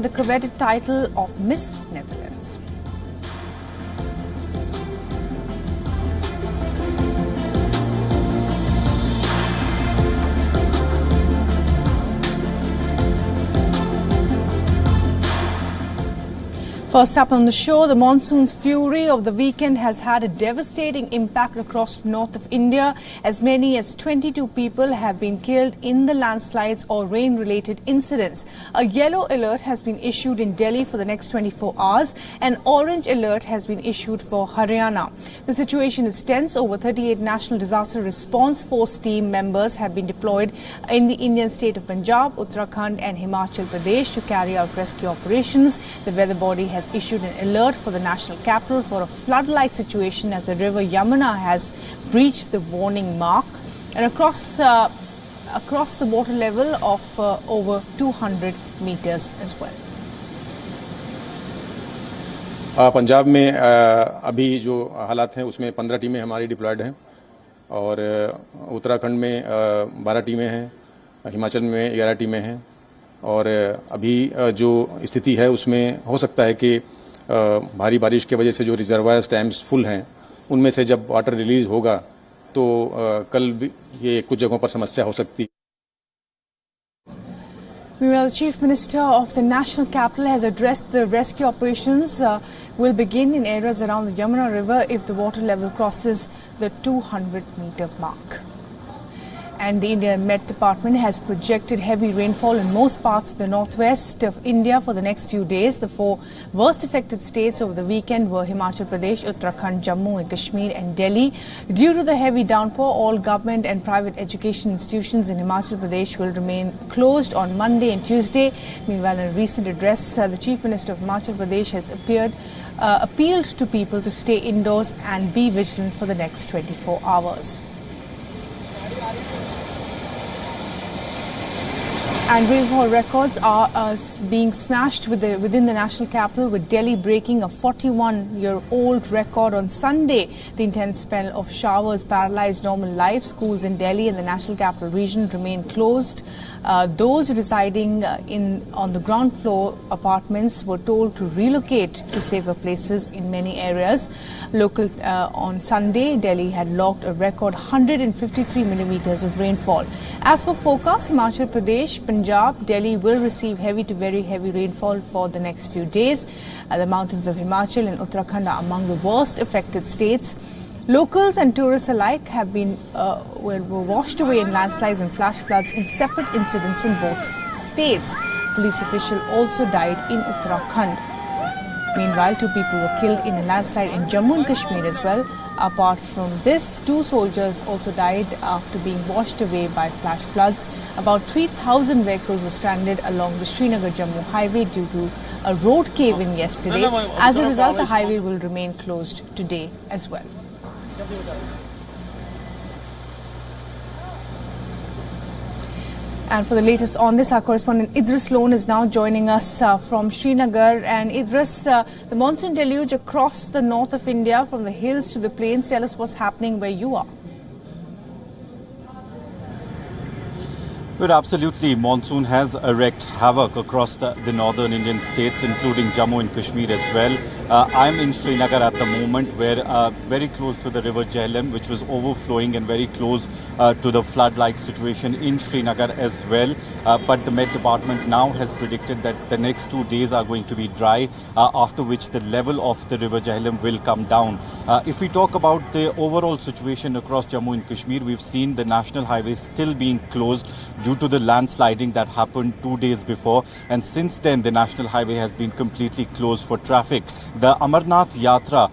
the coveted title of Miss Netherlands. First up on the show, the monsoon's fury of the weekend has had a devastating impact across the north of India. As many as 22 people have been killed in the landslides or rain-related incidents. A yellow alert has been issued in Delhi for the next 24 hours. An orange alert has been issued for Haryana. The situation is tense. Over 38 National Disaster Response Force team members have been deployed in the Indian state of Punjab, Uttarakhand and Himachal Pradesh to carry out rescue operations. The weather body has issued an alert for the national capital for a flood-like situation as the river Yamuna has breached the warning mark and across the water level of over 200 meters as well. Punjab में अभी जो हालात हैं उसमें 15 टीमें हमारी diploid हैं और उत्तराखंड में 12 टीमें हैं, हिमाचल में 11 टीमें हैं और अभी जो स्थिति है उसमें हो सकता है कि भारी बारिश की वजह से जो रिजर्वायर डैम्स फुल हैं उनमें से जब वाटर रिलीज होगा तो कल भी ये कुछ जगहों पर समस्या हो सकती है. Meanwhile, the Chief Minister of the National Capital has addressed the rescue operations will begin in areas around the Yamuna River if the water level crosses the 200-meter mark. And the Indian Met Department has projected heavy rainfall in most parts of the northwest of India for the next few days. The 4 worst affected states over the weekend were Himachal Pradesh, Uttarakhand, Jammu and Kashmir and Delhi. Due to the heavy downpour, all government and private education institutions in Himachal Pradesh will remain closed on Monday and Tuesday. Meanwhile, in a recent address, the Chief Minister of Himachal Pradesh has appealed to people to stay indoors and be vigilant for the next 24 hours. And rainfall records are being smashed within the national capital, with Delhi breaking a 41-year-old record on Sunday. The intense spell of showers paralyzed normal life. Schools in Delhi and the national capital region remain closed. Those residing on the ground floor apartments were told to relocate to safer places in many areas. On Sunday, Delhi had logged a record 153 millimeters of rainfall. As per forecast, Himachal Pradesh, Punjab, Delhi will receive heavy to very heavy rainfall for the next few days. The mountains of Himachal and Uttarakhand are among the worst affected states. Locals and tourists alike have been were washed away in landslides and flash floods in separate incidents in both states. Police official also died in Uttarakhand. Meanwhile, 2 people were killed in a landslide in Jammu and Kashmir as well. Apart from this, 2 soldiers also died after being washed away by flash floods. About 3,000 vehicles were stranded along the Srinagar-Jammu highway due to a road cave-in yesterday. As a result, the highway will remain closed today as well. And for the latest on this, our correspondent Idris Lone is now joining us from Srinagar. And Idris, the monsoon deluge across the north of India, from the hills to the plains. Tell us what's happening where you are. Well, absolutely. Monsoon has wreaked havoc across the northern Indian states, including Jammu and Kashmir as well. I'm in Srinagar at the moment, where very close to the river Jhelum, which was overflowing, and very close to the flood-like situation in Srinagar as well. But the Met Department now has predicted that the next 2 days are going to be dry, after which the level of the river Jhelum will come down. If we talk about the overall situation across Jammu and Kashmir, we've seen the national highways still being closed due to the landsliding that happened 2 days before, and since then the national highway has been completely closed for traffic. The Amarnath Yatra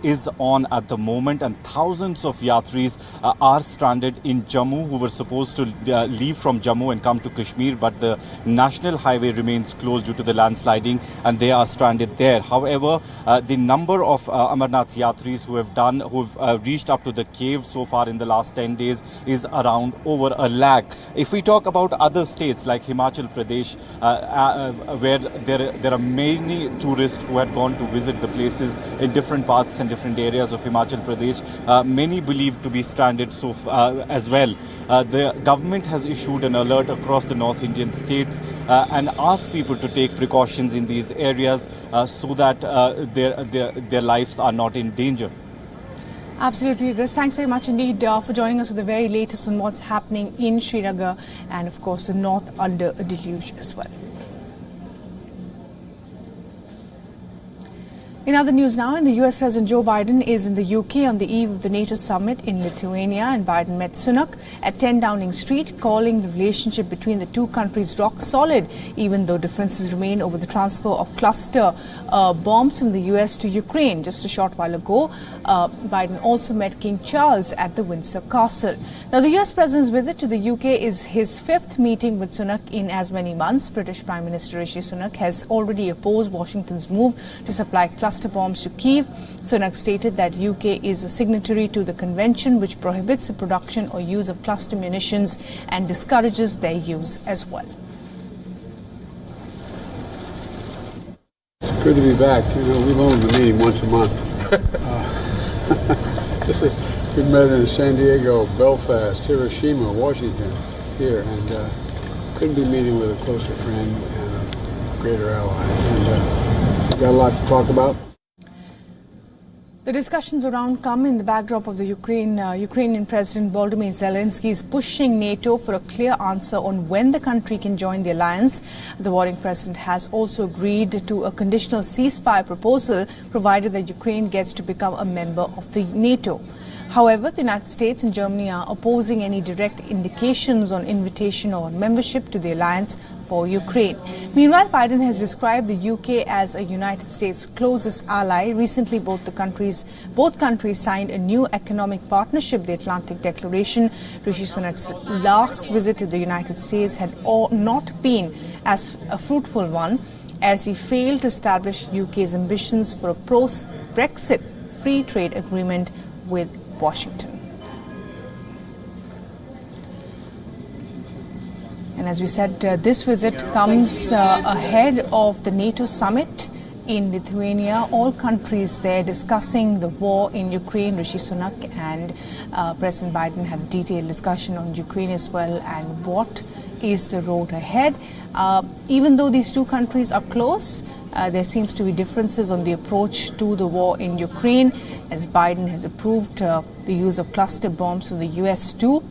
is on at the moment, and thousands of yatris are stranded in Jammu who were supposed to leave from Jammu and come to Kashmir, but the national highway remains closed due to the landsliding and they are stranded there. However, the number of Amarnath yatris who've reached up to the cave so far in the last 10 days is around over 1 lakh. If we we talk about other states like Himachal Pradesh, where there are many tourists who had gone to visit the places in different parts and different areas of Himachal Pradesh, many believed to be stranded as well. The government has issued an alert across the North Indian states and asked people to take precautions in these areas so that their lives are not in danger. Absolutely, Chris. Thanks very much indeed for joining us with the very latest on what's happening in Srinagar and, of course, the north under a deluge as well. In other news now, the US President Joe Biden is in the UK on the eve of the NATO summit in Lithuania, and Biden met Sunak at 10 Downing Street, calling the relationship between the two countries rock solid, even though differences remain over the transfer of cluster bombs from the US to Ukraine. Just a short while ago, Biden also met King Charles at the Windsor Castle. Now, the US President's visit to the UK is his fifth meeting with Sunak in as many months. British Prime Minister Rishi Sunak has already opposed Washington's move to supply cluster bombs to Kyiv. Sunak stated that UK is a signatory to the convention which prohibits the production or use of cluster munitions and discourages their use as well. It's good to be back. You know, we've only been meeting once a month. We've met in San Diego, Belfast, Hiroshima, Washington, here, and couldn't be meeting with a closer friend and a greater ally. And we've got a lot to talk about. The discussions around come in the backdrop of the Ukrainian President Volodymyr Zelensky is pushing NATO for a clear answer on when the country can join the alliance. The warring president has also agreed to a conditional ceasefire proposal provided that Ukraine gets to become a member of the NATO. However, the United States and Germany are opposing any direct indications on invitation or membership to the alliance for Ukraine. Meanwhile, Biden has described the UK as a United States' closest ally. Recently, both countries signed a new economic partnership, the Atlantic Declaration. Rishi Sunak's last visit to the United States had not been as a fruitful one, as he failed to establish UK's ambitions for a post-Brexit free trade agreement with Washington. And as we said, this visit comes ahead of the NATO summit in Lithuania. All countries there discussing the war in Ukraine. Rishi Sunak and President Biden had a detailed discussion on Ukraine as well and what is the road ahead. Even though these two countries are close, there seems to be differences on the approach to the war in Ukraine, as Biden has approved the use of cluster bombs from the US to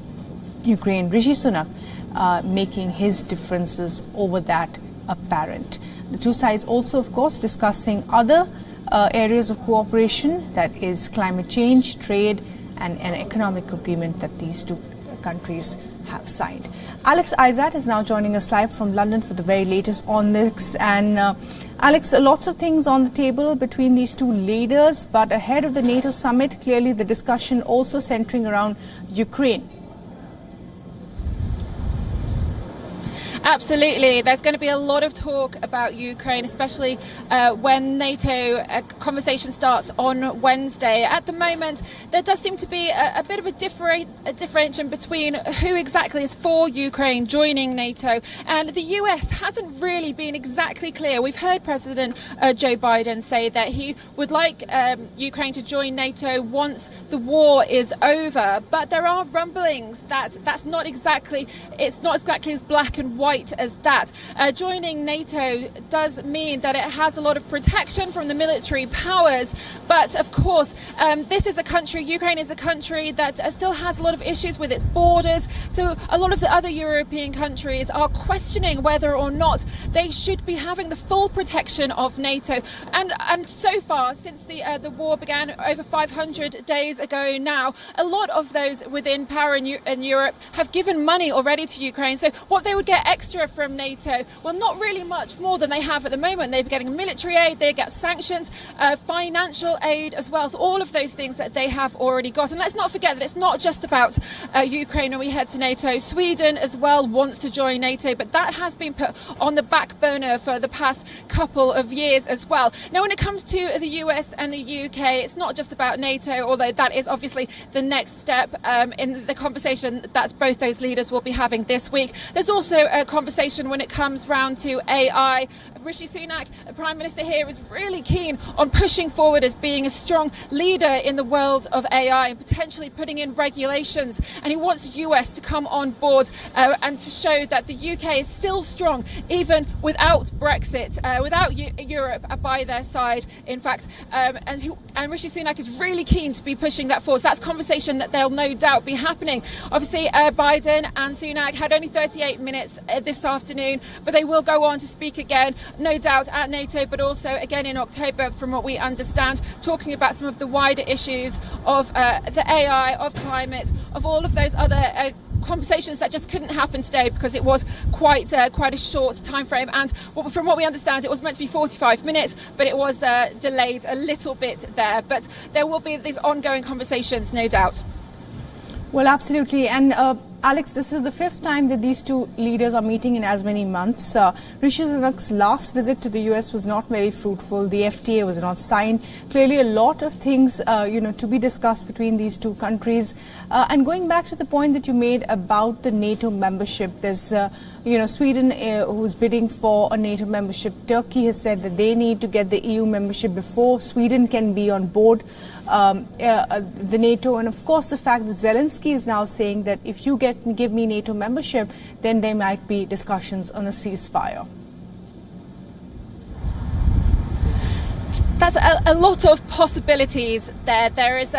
Ukraine. Rishi Sunak making his differences over that apparent. The two sides also, of course, discussing other areas of cooperation, that is climate change, trade, and an economic agreement that these two countries have signed. Alex Izat is now joining us live from London for the very latest on this. And Alex, lots of things on the table between these two leaders, but ahead of the NATO summit, clearly the discussion also centering around Ukraine. Absolutely. There's going to be a lot of talk about Ukraine, especially when NATO conversation starts on Wednesday. At the moment, there does seem to be a bit of a differentiation between who exactly is for Ukraine joining NATO. And the US hasn't really been exactly clear. We've heard President Joe Biden say that he would like Ukraine to join NATO once the war is over. But there are rumblings that it's not exactly as black and white as that. Joining NATO does mean that it has a lot of protection from the military powers, but of course Ukraine is a country that still has a lot of issues with its borders, so a lot of the other European countries are questioning whether or not they should be having the full protection of NATO. And so far, since the war began over 500 days ago now, a lot of those within power in Europe have given money already to Ukraine, so what they would get extra extra from NATO? Well, not really much more than they have at the moment. They're getting military aid, they get sanctions, financial aid as well. So all of those things that they have already got. And let's not forget that it's not just about Ukraine when we head to NATO. Sweden as well wants to join NATO, but that has been put on the back burner for the past couple of years as well. Now, when it comes to the US and the UK, it's not just about NATO, although that is obviously the next step in the conversation that both those leaders will be having this week. There's also a conversation when it comes round to AI. Rishi Sunak, the Prime Minister here, is really keen on pushing forward as being a strong leader in the world of AI and potentially putting in regulations. And he wants the US to come on board and to show that the UK is still strong, even without Brexit, without Europe by their side, in fact. And Rishi Sunak is really keen to be pushing that forward. So that's a conversation that they'll no doubt be happening. Obviously, Biden and Sunak had only 38 minutes this afternoon, but they will go on to speak again, no doubt at NATO, but also again in October, from what we understand, talking about some of the wider issues of the AI, of climate, of all of those other conversations that just couldn't happen today because it was quite a short time frame. And from what we understand, it was meant to be 45 minutes, but it was delayed a little bit there. But there will be these ongoing conversations, no doubt. Well, absolutely. And Alex, this is the fifth time that these two leaders are meeting in as many months. Rishi Sunak's last visit to the US was not very fruitful. The FTA was not signed. Clearly, a lot of things, to be discussed between these two countries. And going back to the point that you made about the NATO membership, there's Sweden who's bidding for a NATO membership. Turkey has said that they need to get the EU membership before Sweden can be on board the NATO. And of course, the fact that Zelensky is now saying that if you give me NATO membership, then there might be discussions on a ceasefire. That's a lot of possibilities there. There is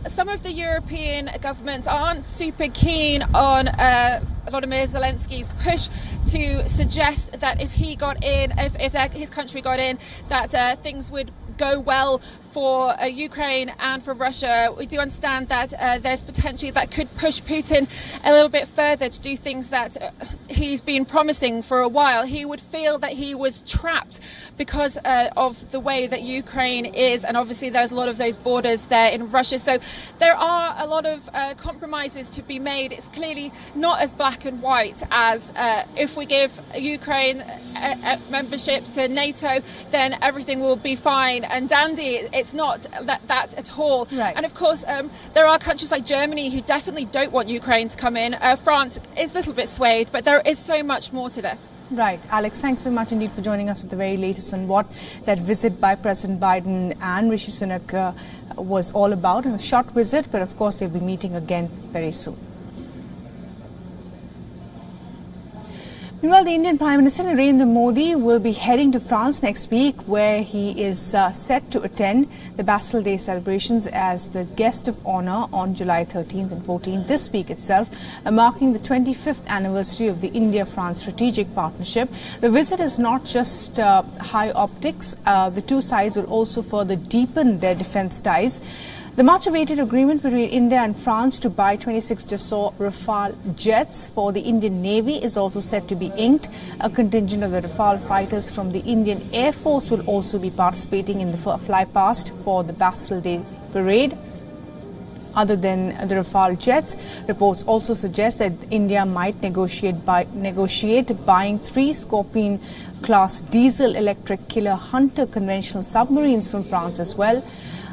some of the European governments aren't super keen on Volodymyr Zelensky's push to suggest that if he got in, if his country got in, that things would go well for Ukraine and for Russia. We do understand that there's potentially that could push Putin a little bit further to do things that he's been promising for a while. He would feel that he was trapped because of the way that Ukraine is, and obviously there's a lot of those borders there in Russia. So there are a lot of compromises to be made. It's clearly not as black and white as if we give Ukraine membership to NATO, then everything will be fine and dandy. It's not that at all. Right. And of course, there are countries like Germany who definitely don't want Ukraine to come in. France is a little bit swayed, but there is so much more to this. Right. Alex, thanks very much indeed for joining us with the very latest on what that visit by President Biden and Rishi Sunak was all about. A short visit, but of course they'll be meeting again very soon. Meanwhile, the Indian Prime Minister Narendra Modi will be heading to France next week, where he is set to attend the Bastille Day celebrations as the guest of honor on July 13th and 14th this week itself, marking the 25th anniversary of the India-France strategic partnership. The visit is not just high optics. The two sides will also further deepen their defense ties. The much-awaited agreement between India and France to buy 26 Dassault Rafale jets for the Indian Navy is also set to be inked. A contingent of the Rafale fighters from the Indian Air Force will also be participating in the flypast for the Bastille Day parade. Other than the Rafale jets, reports also suggest that India might negotiate buying 3 Scorpion-class diesel-electric killer Hunter conventional submarines from France as well.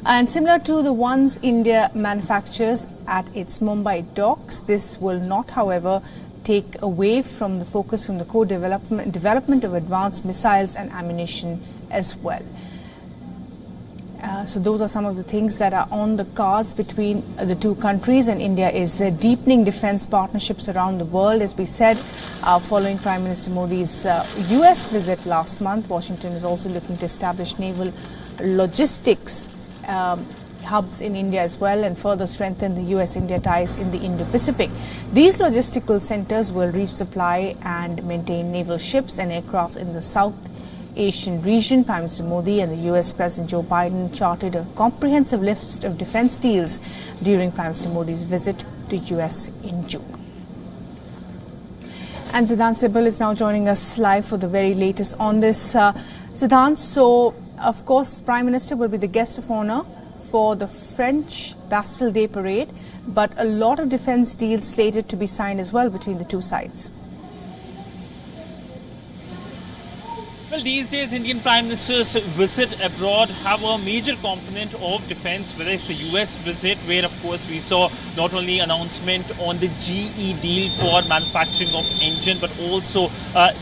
And similar to the ones India manufactures at its Mumbai docks, this will not, however, take away from the focus from the co-development of advanced missiles and ammunition as well. So those are some of the things that are on the cards between the two countries, and India is deepening defense partnerships around the world. As we said, following Prime Minister Modi's US visit last month, Washington is also looking to establish naval logistics hubs in India as well, and further strengthen the US-India ties in the Indo-Pacific. These logistical centers will resupply and maintain naval ships and aircraft in the South Asian region. Prime Minister Modi and the US President Joe Biden charted a comprehensive list of defense deals during Prime Minister Modi's visit to US in June. And Siddhant Sibal is now joining us live for the very latest on this. Siddhant, so of course Prime Minister will be the guest of honor for the French Bastille Day parade, but a lot of defence deals slated to be signed as well between the two sides. Well, these days, Indian Prime Minister's visit abroad have a major component of defence, whether it's the US visit, where, of course, we saw not only announcement on the GE deal for manufacturing of engine, but also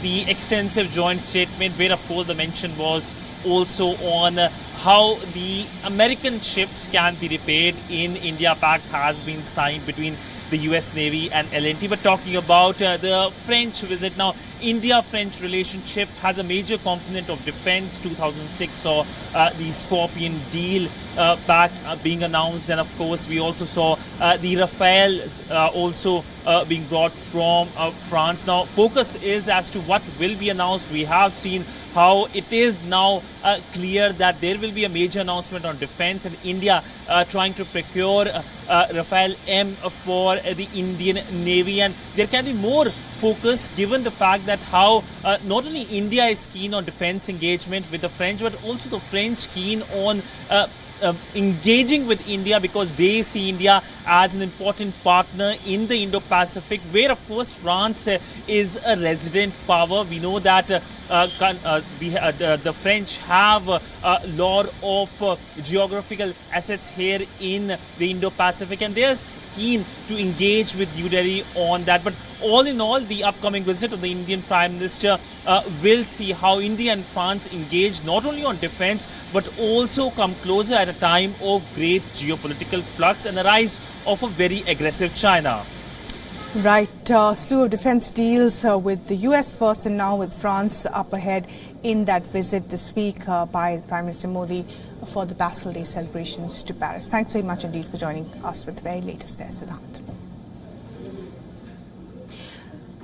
the extensive joint statement, where, of course, the mention was also on how the American ships can be repaired in India. Pact has been signed between the US Navy and L&T. But talking about the French visit now, India-French relationship has a major component of defense. 2006 saw the Scorpion deal pact being announced, and of course we also saw the Rafales also being brought from France. Now focus is as to what will be announced. We have seen how it is now clear that there will be a major announcement on defense, and India trying to procure Rafale M for the Indian Navy, and there can be more focus given the fact that how not only India is keen on defense engagement with the French, but also the French keen on engaging with India, because they see India as an important partner in the Indo-Pacific, where of course France is a resident power. We know that the French have a lot of geographical assets here in the Indo-Pacific, and they are keen to engage with New Delhi on that. But all in all, the upcoming visit of the Indian Prime Minister will see how India and France engage not only on defense, but also come closer at a time of great geopolitical flux and the rise of a very aggressive China. Right, slew of defense deals with the US first and now with France up ahead in that visit this week by Prime Minister Modi for the Bastille Day celebrations to Paris. Thanks very much indeed for joining us with the very latest there, Siddhant.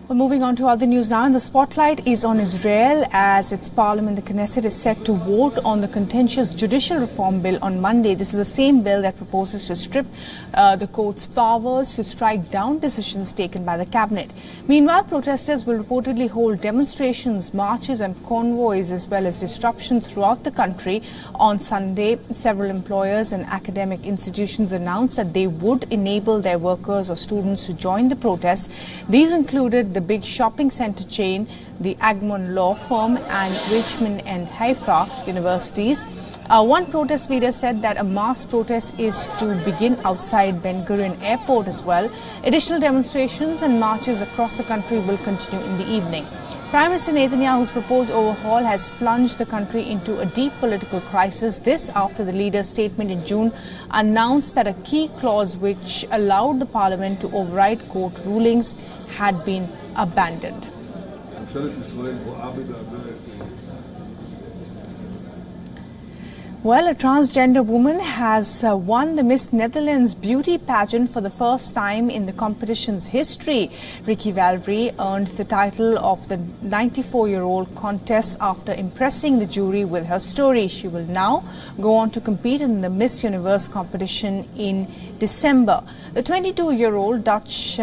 Well, moving on to other news now, and the spotlight is on Israel as its parliament, the Knesset, is set to vote on the contentious judicial reform bill on Monday. This is the same bill that proposes to strip the court's powers to strike down decisions taken by the cabinet. Meanwhile, protesters will reportedly hold demonstrations, marches and convoys, as well as disruptions throughout the country on Sunday. Several employers and academic institutions announced that they would enable their workers or students to join the protests. These included the big shopping center chain, the Agmon Law Firm, and Richmond and Haifa universities. One protest leader said that a mass protest is to begin outside Ben Gurion Airport as well. Additional demonstrations and marches across the country will continue in the evening. Prime Minister Netanyahu's proposed overhaul has plunged the country into a deep political crisis. This after the leader's statement in June announced that a key clause which allowed the parliament to override court rulings had been abandoned. Well, a transgender woman has won the Miss Netherlands beauty pageant for the first time in the competition's history. Ricky Valerie earned the title of the 94-year-old contest after impressing the jury with her story. She will now go on to compete in the Miss Universe competition in December. The 22-year-old Dutch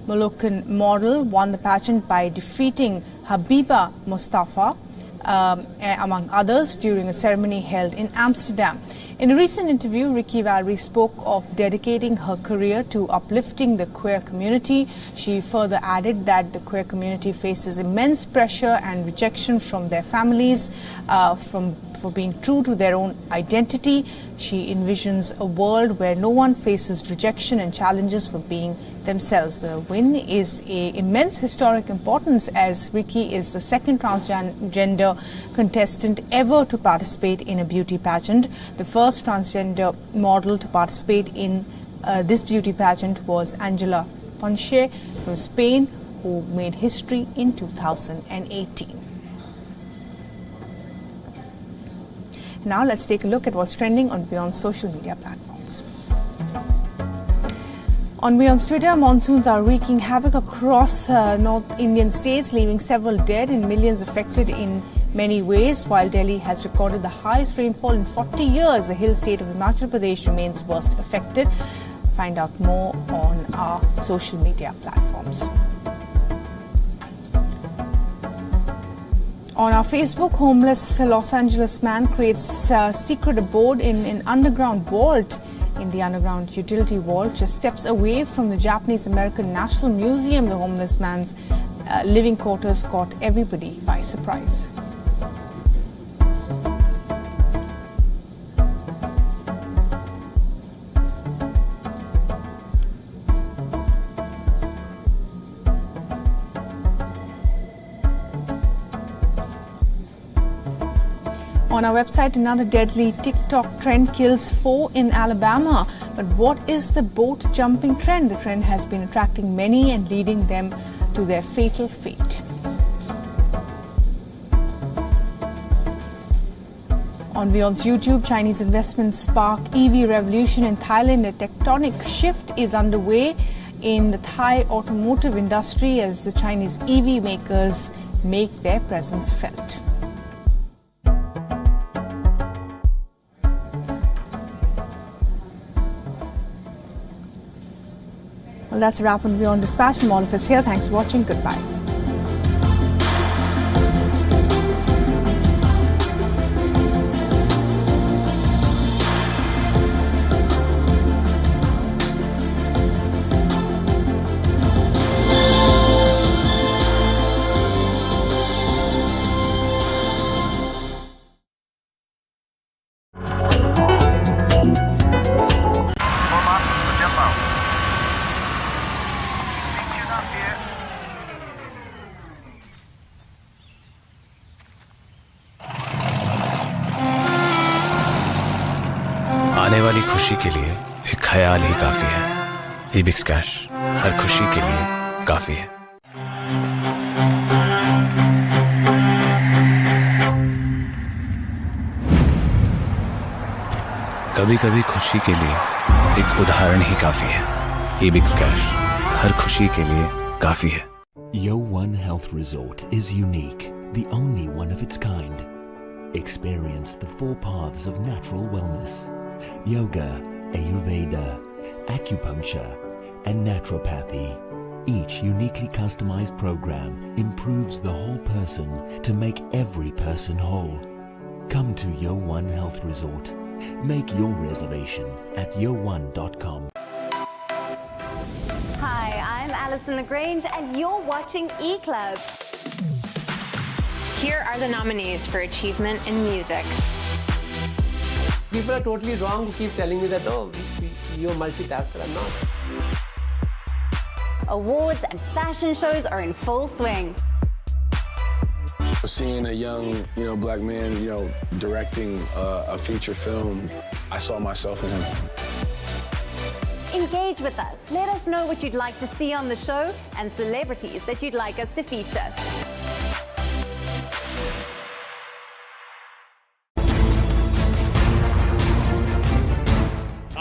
Moroccan model won the pageant by defeating Habiba Mustafa, among others, during a ceremony held in Amsterdam. In a recent interview, Ricky Valerie spoke of dedicating her career to uplifting the queer community. She further added that the queer community faces immense pressure and rejection from their families for being true to their own identity. She envisions a world where no one faces rejection and challenges for being themselves. The win is of immense historic importance, as Ricky is the second transgender contestant ever to participate in a beauty pageant. The first transgender model to participate in this beauty pageant was Angela Ponce from Spain, who made history in 2018. Now let's take a look at what's trending on WION's social media platforms. On WION's Twitter, monsoons are wreaking havoc across North Indian states, leaving several dead and millions affected in many ways. While Delhi has recorded the highest rainfall in 40 years, the hill state of Himachal Pradesh remains worst affected. Find out more on our social media platforms. On our Facebook, homeless Los Angeles man creates a secret abode in an underground vault. In the underground utility vault, just steps away from the Japanese-American National Museum. The homeless man's living quarters caught everybody by surprise. On our website, another deadly TikTok trend kills 4 in Alabama. But what is the boat jumping trend? The trend has been attracting many and leading them to their fatal fate. On WION's YouTube, Chinese investments spark EV revolution in Thailand. A tectonic shift is underway in the Thai automotive industry as the Chinese EV makers make their presence felt. Well, that's a wrap on WION Dispatch from all of us here. Thanks for watching. Goodbye. आने वाली खुशी के लिए एक ख्याल ही काफी है। ईबिक्स cash हर खुशी के लिए काफी है। कभी कभी खुशी के लिए एक उदाहरण ही काफी है। ईबिक्स कैश हर खुशी के लिए काफी है। WION Health Resort is unique, the only one of its kind. Experience the 4 paths of natural wellness: yoga, Ayurveda, acupuncture, and naturopathy. Each uniquely customized program improves the whole person to make every person whole. Come to WION Health Resort. Make your reservation at yowon.com. Hi, I'm Alison LaGrange and you're watching eClub. Here are the nominees for Achievement in Music. People are totally wrong who keep telling me that, oh, you're a multitasker. I'm not. Awards and fashion shows are in full swing. Seeing a young, black man, directing a feature film, I saw myself in him. Engage with us. Let us know what you'd like to see on the show and celebrities that you'd like us to feature.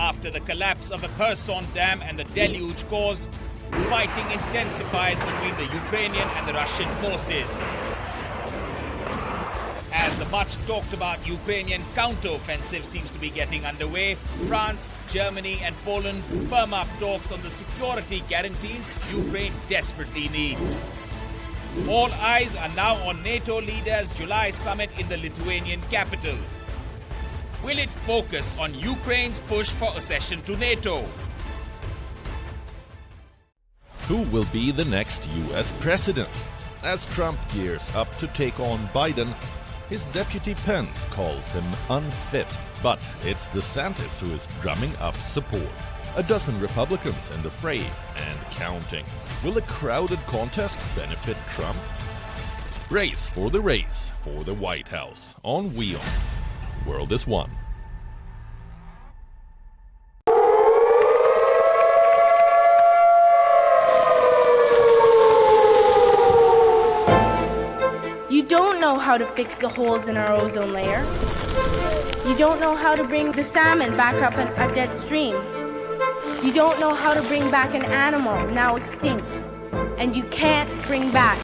After the collapse of the Kherson Dam and the deluge caused, fighting intensifies between the Ukrainian and the Russian forces. As the much-talked-about Ukrainian counter-offensive seems to be getting underway, France, Germany and Poland firm up talks on the security guarantees Ukraine desperately needs. All eyes are now on NATO leaders' July summit in the Lithuanian capital. Will it focus on Ukraine's push for accession to NATO? Who will be the next US president? As Trump gears up to take on Biden, his deputy Pence calls him unfit. But it's DeSantis who is drumming up support. A dozen Republicans in the fray and counting. Will a crowded contest benefit Trump? Race for the White House on WION. World is one. You don't know how to fix the holes in our ozone layer. You don't know how to bring the salmon back up a dead stream. You don't know how to bring back an animal now extinct. And you can't bring back